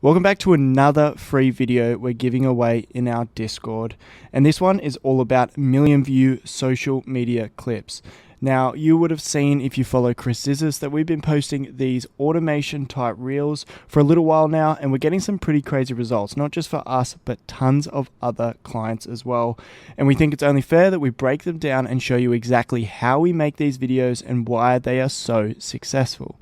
Welcome back to another free video we're giving away in our Discord, and this one is all about million view social media clips. Now, you would have seen, if you follow Chris Zizzis, that we've been posting these automation type reels for a little while now, and we're getting some pretty crazy results, not just for us, but tons of other clients as well. And we think it's only fair that we break them down and show you exactly how we make these videos and why they are so successful.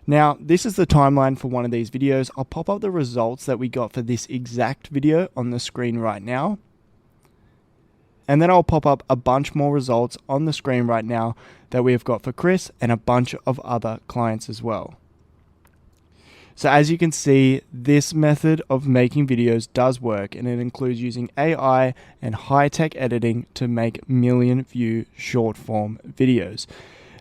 Now, this is the timeline for one of these videos. I'll pop up the results that we got for this exact video on the screen right now. And then I'll pop up a bunch more results on the screen right now that we have got for Chris and a bunch of other clients as well. So as you can see, this method of making videos does work, and it includes using AI and high-tech editing to make million view short form videos.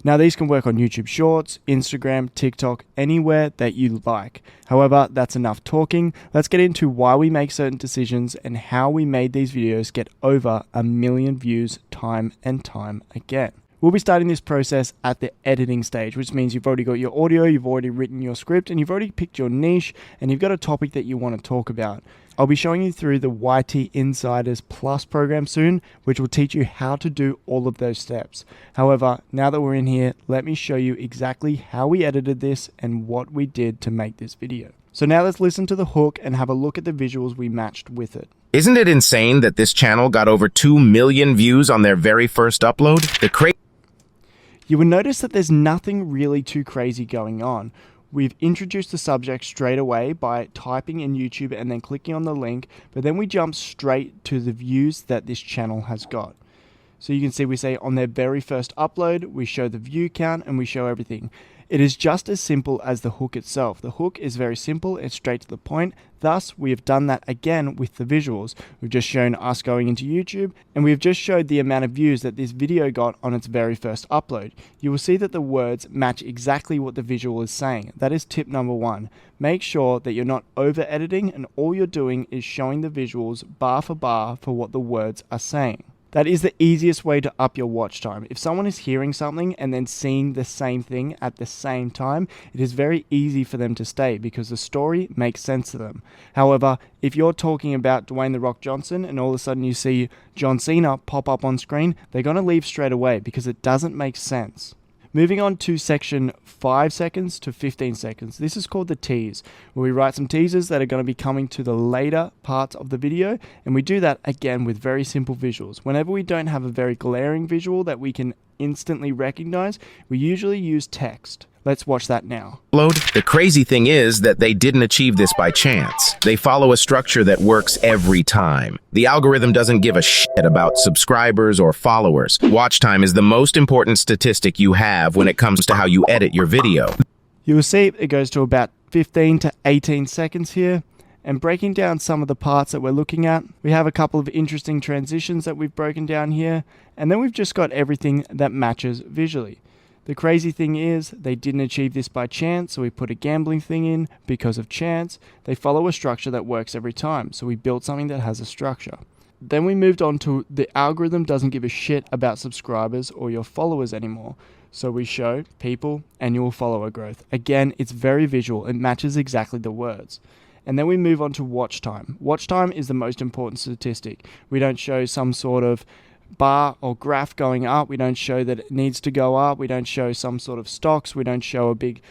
Now, these can work on YouTube Shorts, Instagram, TikTok, anywhere that you like. However, that's enough talking. Let's get into why we make certain decisions and how we made these videos get over 1 million views time and time again. We'll be starting this process at the editing stage, which means you've already got your audio, you've already written your script, and you've already picked your niche, and you've got a topic that you want to talk about. I'll be showing you through the YT Insiders Plus program soon, which will teach you how to do all of those steps. However, now that we're in here, let me show you exactly how we edited this and what we did to make this video. So now let's listen to the hook and have a look at the visuals we matched with it. Isn't it insane that this channel got over 2 million views on their very first upload? You will notice that there's nothing really too crazy going on. We've introduced the subject straight away by typing in YouTube and then clicking on the link, but then we jump straight to the views that this channel has got. So you can see we say on their very first upload, we show the view count and we show everything. It is just as simple as the hook itself. The hook is very simple, it's straight to the point. Thus, we have done that again with the visuals. We've just shown us going into YouTube, and we've just showed the amount of views that this video got on its very first upload. You will see that the words match exactly what the visual is saying. That is tip number 1. Make sure that you're not over editing and all you're doing is showing the visuals bar for what the words are saying. That is the easiest way to up your watch time. If someone is hearing something and then seeing the same thing at the same time, it is very easy for them to stay because the story makes sense to them. However, if you're talking about Dwayne "The Rock" Johnson and all of a sudden you see John Cena pop up on screen, they're going to leave straight away because it doesn't make sense. Moving on to section 5 seconds to 15 seconds. This is called the tease, where we write some teasers that are going to be coming to the later parts of the video, and we do that again with very simple visuals. Whenever we don't have a very glaring visual that we can instantly recognize, we usually use text. Let's watch that now. The crazy thing is that they didn't achieve this by chance. They follow a structure that works every time. The algorithm doesn't give a shit about subscribers or followers. Watch time is the most important statistic you have when it comes to how you edit your video. You will see it goes to about 15 to 18 seconds here. And breaking down some of the parts that we're looking at, we have a couple of interesting transitions that we've broken down here, and then we've just got everything that matches visually. The crazy thing is, they didn't achieve this by chance, so we put a gambling thing in because of chance. They follow a structure that works every time, so we built something that has a structure. Then we moved on to the algorithm doesn't give a shit about subscribers or your followers anymore. So we show people annual follower growth. Again, it's very visual, it matches exactly the words. And then we move on to watch time. Watch time is the most important statistic. We don't show some sort of bar or graph going up. We don't show that it needs to go up. We don't show some sort of stocks. We don't show a big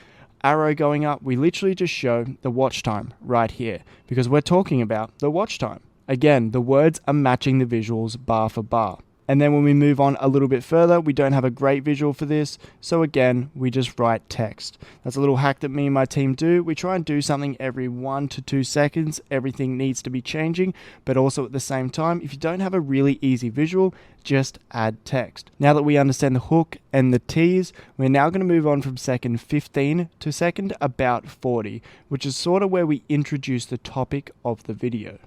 arrow going up. We literally just show the watch time right here because we're talking about the watch time. Again, the words are matching the visuals bar for bar. And then when we move on a little bit further, we don't have a great visual for this. So again, we just write text. That's a little hack that me and my team do. We try and do something every 1 to 2 seconds. Everything needs to be changing, but also at the same time, if you don't have a really easy visual, just add text. Now that we understand the hook and the tease, we're now going to move on from second 15 to second about 40, which is sort of where we introduce the topic of the video.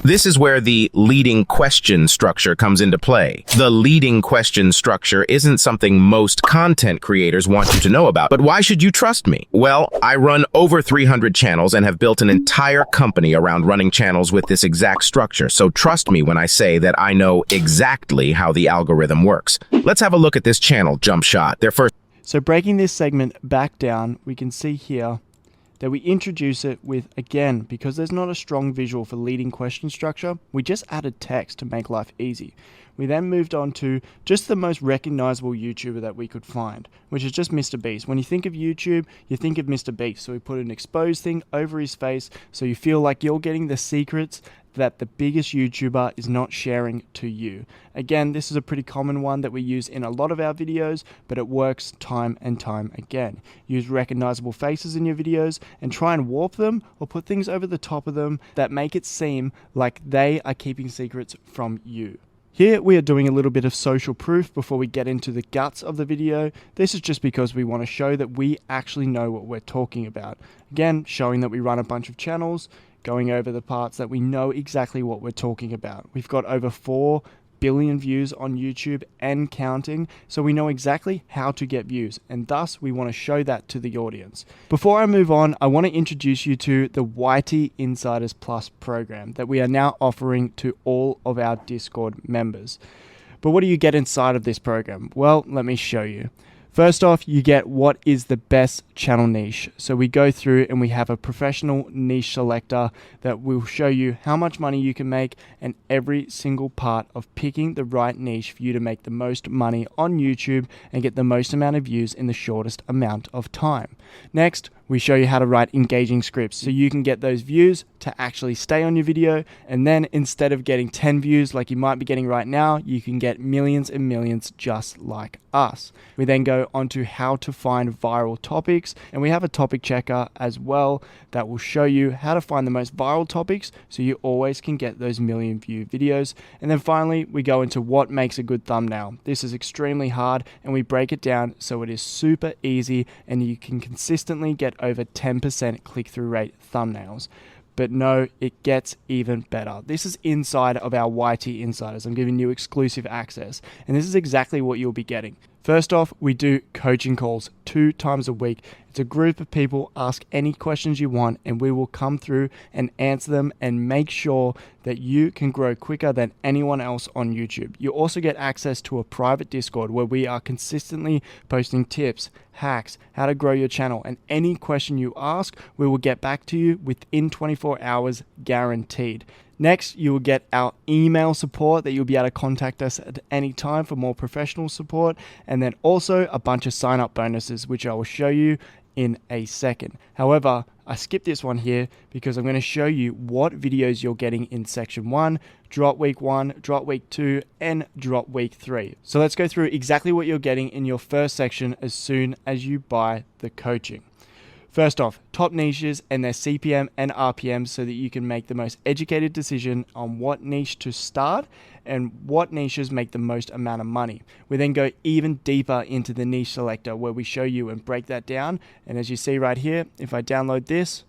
This is where the leading question structure comes into play. The leading question structure isn't something most content creators want you to know about, but why should you trust me? Well, I run over 300 channels and have built an entire company around running channels with this exact structure, so trust me when I say that I know exactly how the algorithm works. Let's have a look at this channel, Jump Shot. So breaking this segment back down, we can see here that we introduce it with, again, because there's not a strong visual for leading question structure, we just added text to make life easy. We then moved on to just the most recognizable YouTuber that we could find, which is just Mr. Beast. When you think of YouTube, you think of Mr. Beast. So we put an exposed thing over his face so you feel like you're getting the secrets that the biggest YouTuber is not sharing to you. Again, this is a pretty common one that we use in a lot of our videos, but it works time and time again. Use recognizable faces in your videos and try and warp them or put things over the top of them that make it seem like they are keeping secrets from you. Here we are doing a little bit of social proof before we get into the guts of the video. This is just because we want to show that we actually know what we're talking about. Again, showing that we run a bunch of channels, going over the parts that we know exactly what we're talking about. We've got over 4 billion views on YouTube and counting, so we know exactly how to get views, and thus we want to show that to the audience. Before I move on, I want to introduce you to the YT Insiders Plus program that we are now offering to all of our Discord members. But what do you get inside of this program? Well, let me show you. First off, you get what is the best channel niche. So we go through and we have a professional niche selector that will show you how much money you can make and every single part of picking the right niche for you to make the most money on YouTube and get the most amount of views in the shortest amount of time. Next, we show you how to write engaging scripts so you can get those views to actually stay on your video, and then instead of getting 10 views like you might be getting right now, you can get millions and millions just like us. We then go on to how to find viral topics, and we have a topic checker as well that will show you how to find the most viral topics so you always can get those million view videos. And then finally, we go into what makes a good thumbnail. This is extremely hard and we break it down so it is super easy and you can consistently get over 10% click-through rate thumbnails. But no, it gets even better. This is inside of our YT Insiders. I'm giving you exclusive access, and this is exactly what you'll be getting. First off, we do coaching calls 2 times a week. It's a group of people, ask any questions you want, and we will come through and answer them and make sure that you can grow quicker than anyone else on YouTube. You also get access to a private Discord where we are consistently posting tips, hacks, how to grow your channel, and any question you ask, we will get back to you within 24 hours, guaranteed. Next, you will get our email support that you'll be able to contact us at any time for more professional support, and then also a bunch of sign-up bonuses, which I will show you in a second. However, I skipped this one here because I'm going to show you what videos you're getting in section 1, drop week 1, drop week 2, and drop week 3. So let's go through exactly what you're getting in your first section as soon as you buy the coaching. First off, top niches and their CPM and RPM so that you can make the most educated decision on what niche to start and what niches make the most amount of money. We then go even deeper into the niche selector where we show you and break that down. And as you see right here, if I download this,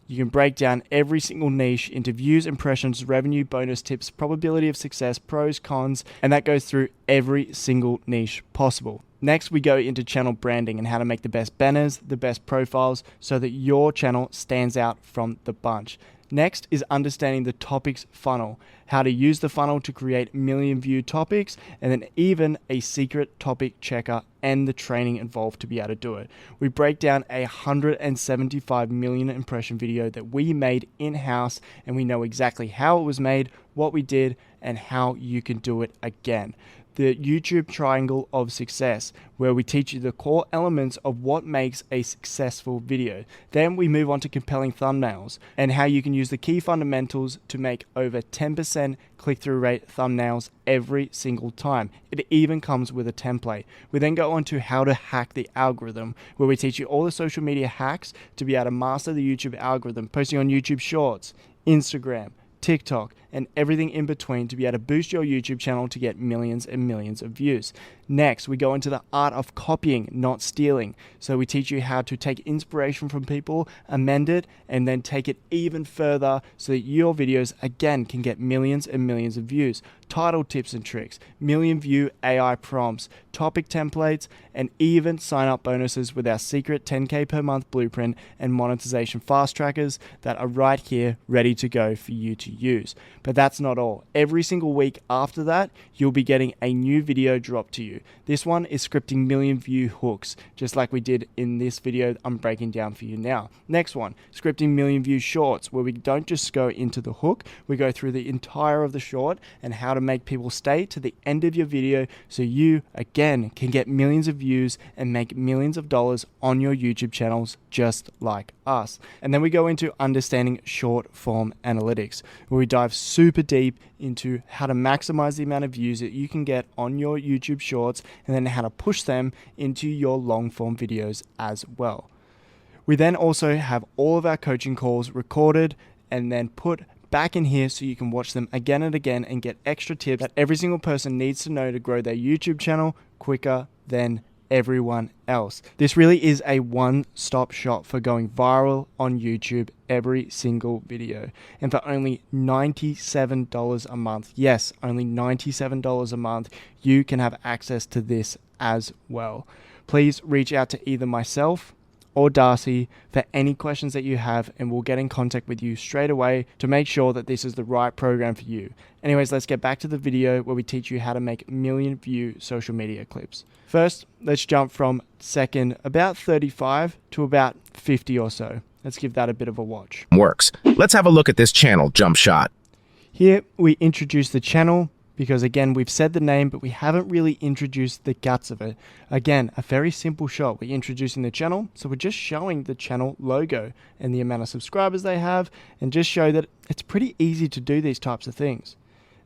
you can break down every single niche into views, impressions, revenue, bonus tips, probability of success, pros, cons, and that goes through every single niche possible. Next, we go into channel branding and how to make the best banners, the best profiles, so that your channel stands out from the bunch. Next is understanding the topics funnel, how to use the funnel to create million view topics, and then even a secret topic checker and the training involved to be able to do it. We break down a 175 million impression video that we made in-house, and we know exactly how it was made, what we did, and how you can do it again. The YouTube triangle of success, where we teach you the core elements of what makes a successful video. Then we move on to compelling thumbnails and how you can use the key fundamentals to make over 10% click-through rate thumbnails every single time. It even comes with a template. We then go on to how to hack the algorithm, where we teach you all the social media hacks to be able to master the YouTube algorithm, posting on YouTube Shorts, Instagram, TikTok, and everything in between to be able to boost your YouTube channel to get millions and millions of views. Next, we go into the art of copying, not stealing. So we teach you how to take inspiration from people, amend it, and then take it even further so that your videos, again, can get millions and millions of views. title tips and tricks, million view AI prompts, topic templates, and even sign-up bonuses with our secret 10K per month blueprint and monetization fast trackers that are right here ready to go for you to use. But that's not all. Every single week after that, you'll be getting a new video dropped to you. This one is scripting million view hooks, just like we did in this video I'm breaking down for you now. Next one, scripting million view shorts, where we don't just go into the hook, we go through the entire of the short and how to make people stay to the end of your video so you, again, can get millions of views and make millions of dollars on your YouTube channels just like us. And then we go into understanding short form analytics, where we dive super deep into how to maximize the amount of views that you can get on your YouTube shorts and then how to push them into your long form videos as well. We then also have all of our coaching calls recorded and then put back in here so you can watch them again and again and get extra tips that every single person needs to know to grow their YouTube channel quicker than everyone else. This really is a one-stop shop for going viral on YouTube every single video. And for only $97 a month, yes, only $97 a month, you can have access to this as well. Please reach out to either myself or Darcy for any questions that you have, and we'll get in contact with you straight away to make sure that this is the right program for you. Anyways, let's get back to the video where we teach you how to make million view social media clips. First, let's jump from second about 35 to about 50 or so. Let's give that a bit of a watch. Works. Let's have a look at this channel jump shot. Here we introduce the channel, because again, we've said the name, but we haven't really introduced the guts of it. Again, a very simple shot. We're introducing the channel, so we're just showing the channel logo and the amount of subscribers they have, and just show that it's pretty easy to do these types of things.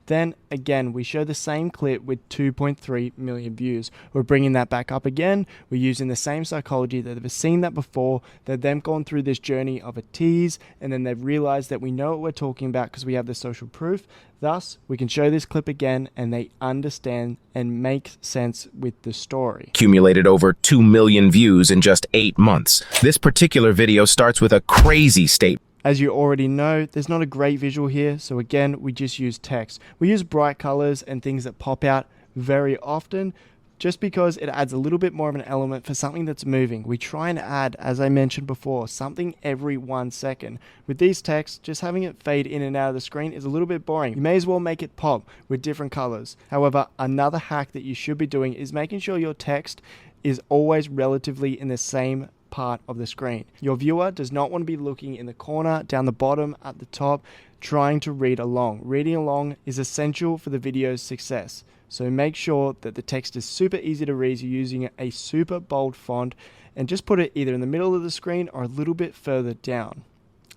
Then again, we show the same clip with 2.3 million views. We're bringing that back up again. We're using the same psychology that they've seen that before. They've then gone through this journey of a tease, and then they've realized that we know what we're talking about because we have the social proof. Thus, we can show this clip again and they understand and make sense with the story. Accumulated over 2 million views in just 8 months. This particular video starts with a crazy statement. As you already know, there's not a great visual here, so again, we just use text. We use bright colors and things that pop out very often, just because it adds a little bit more of an element for something that's moving. We try and add, as I mentioned before, something every 1 second. With these texts, just having it fade in and out of the screen is a little bit boring. You may as well make it pop with different colors. However, another hack that you should be doing is making sure your text is always relatively in the same part of the screen. Your viewer does not want to be looking in the corner, down the bottom, at the top, trying to read along. Reading along is essential for the video's success. So make sure that the text is super easy to read. You're using a super bold font, and just put it either in the middle of the screen or a little bit further down.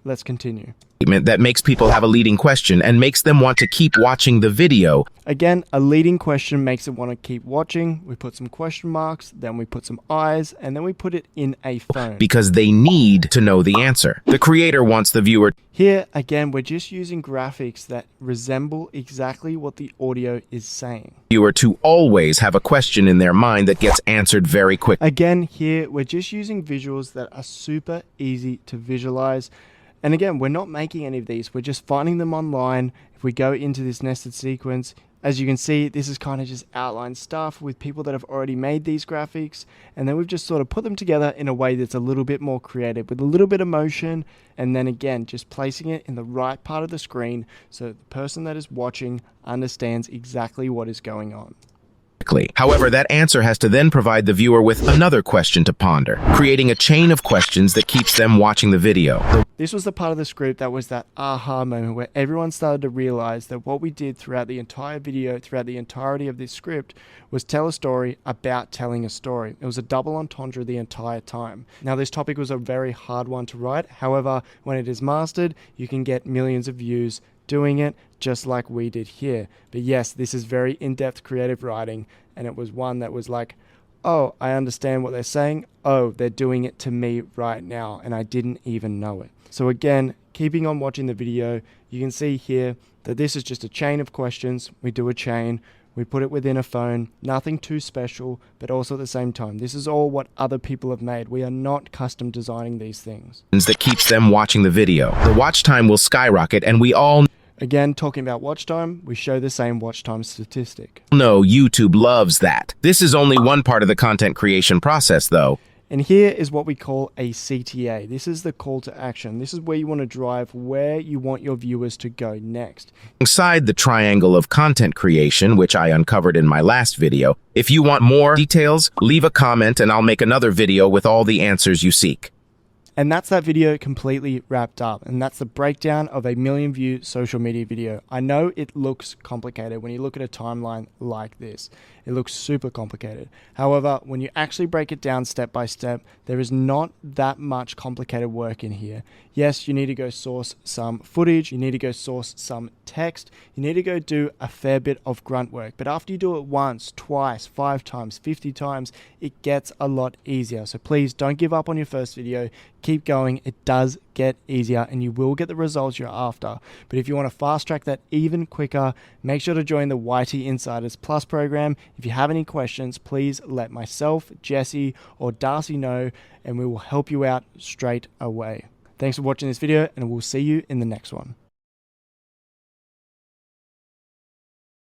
Let's continue. That makes people have a leading question and makes them want to keep watching the video. Again, a leading question makes them want to keep watching. We put some question marks, then we put some eyes, and then we put it in a phone. Because they need to know the answer. The creator wants the viewer. Here, again, we're just using graphics that resemble exactly what the audio is saying. Viewer to always have a question in their mind that gets answered very quick. Again, here, we're just using visuals that are super easy to visualize. And again, we're not making any of these. We're just finding them online. If we go into this nested sequence, as you can see, this is kind of just outline stuff with people that have already made these graphics. And then we've just sort of put them together in a way that's a little bit more creative with a little bit of motion. And then again, just placing it in the right part of the screen so the person that is watching understands exactly what is going on. However, that answer has to then provide the viewer with another question to ponder, creating a chain of questions that keeps them watching the video. This was the part of the script that was that aha moment where everyone started to realize that what we did throughout the entire video, throughout the entirety of this script, was tell a story about telling a story. It was a double entendre the entire time. Now, this topic was a very hard one to write. However, when it is mastered, you can get millions of views doing it just like we did here. But yes, this is very in-depth creative writing, and it was one that was like, oh, I understand what they're saying. Oh, they're doing it to me right now, and I didn't even know it. So again, keeping on watching the video, you can see here that this is just a chain of questions. We do a chain, we put it within a phone, nothing too special, but also at the same time, this is all what other people have made. We are not custom designing these things. That keeps them watching the video. The watch time will skyrocket, and we all Again, talking about watch time, we show the same watch time statistic. No, YouTube loves that. This is only one part of the content creation process, though. And here is what we call a CTA. This is the call to action. This is where you want to drive where you want your viewers to go next. Alongside the triangle of content creation, which I uncovered in my last video, if you want more details, leave a comment and I'll make another video with all the answers you seek. And that's that video completely wrapped up. And that's the breakdown of a 1 million view social media video. I know it looks complicated when you look at a timeline like this. It looks super complicated. However, when you actually break it down step by step, there is not that much complicated work in here. Yes, you need to go source some footage. You need to go source some text. You need to go do a fair bit of grunt work. But after you do it once, twice, 5 times, 50 times, it gets a lot easier. So please don't give up on your first video. Keep going. It does get easier and you will get the results you're after. But if you want to fast track that even quicker, make sure to join the YT Insiders Plus program. If you have any questions, please let myself, Jesse, or Darcy know and we will help you out straight away. Thanks for watching this video and we'll see you in the next one.